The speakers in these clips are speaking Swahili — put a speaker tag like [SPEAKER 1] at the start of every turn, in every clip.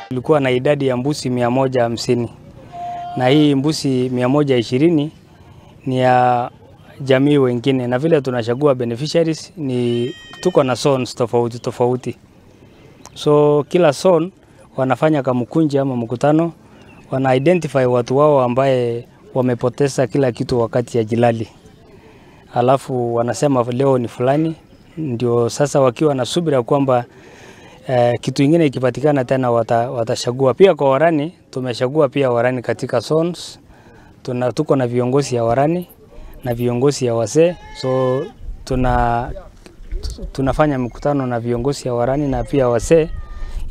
[SPEAKER 1] Tulikuwa na idadi ya mbuzi 150 na hii mbuzi 120 ni ya jamii wengine, na vile tunachagua beneficiaries ni tuko na zones tofauti tofauti. So kila zone wanafanya kamkunji ama mkutano, wana identify watu wao ambaye wamepoteza kila kitu wakati ya jilali. Alafu wanasema leo ni fulani, ndio sasa wakiwa na subira kwamba kitu ingine ikipatikana tena watachagua. Pia kwa warani tumechagua pia warani katika zones. Tuko na viongozi ya warani na viongozi ya wazee. So tunafanya mkutano na viongozi ya warani na pia wazee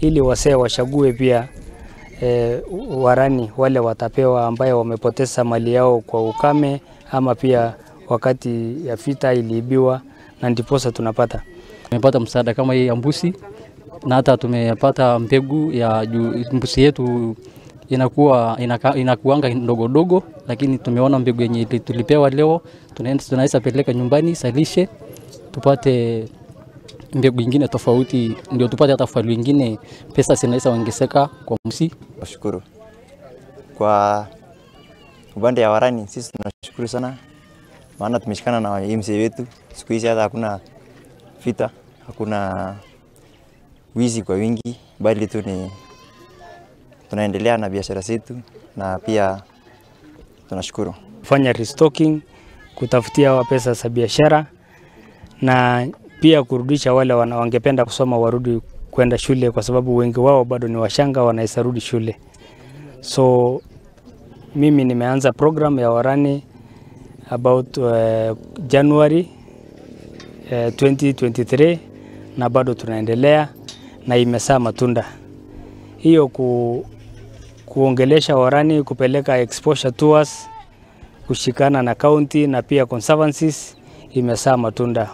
[SPEAKER 1] ili wazee wachague pia warani wale watapewa ambaye wamepoteza mali yao kwa ukame ama pia wakati ya vita iliibiwa, na ndiposa tumepata
[SPEAKER 2] msaada kama hii ya mbuzi, na hata tumepata mbegu ya mbuzi yetu inakuanga ndogo ndogo, lakini tumeona mbegu yenye tulipewa leo tunaweza peleka nyumbani salishe tupate mbegu nyingine tofauti, ndio tupate hata faulu nyingine, pesa zinaweza ongezeka kwa mbuzi.
[SPEAKER 3] Nashukuru kwa upande ya warani, sisi tunashukuru sana maana tumeshikana na mzee wetu. Siku hizi hata hakuna vita, hakuna wizi kwa wingi, bali tu ni tunaendelea na biashara zetu, na pia tunashukuru
[SPEAKER 1] fanya restocking, kutafutia wa pesa za biashara, na pia kurudisha wale wangependa kusoma warudi kwenda shule, kwa sababu wengi wao bado ni washanga, wanaweza rudi shule. So mimi nimeanza program ya warani about January 2023 na bado tunaendelea na imezaa matunda. Hiyo kuongelesha warani, kupeleka exposure tours, kushikana na county na pia conservancies imezaa matunda.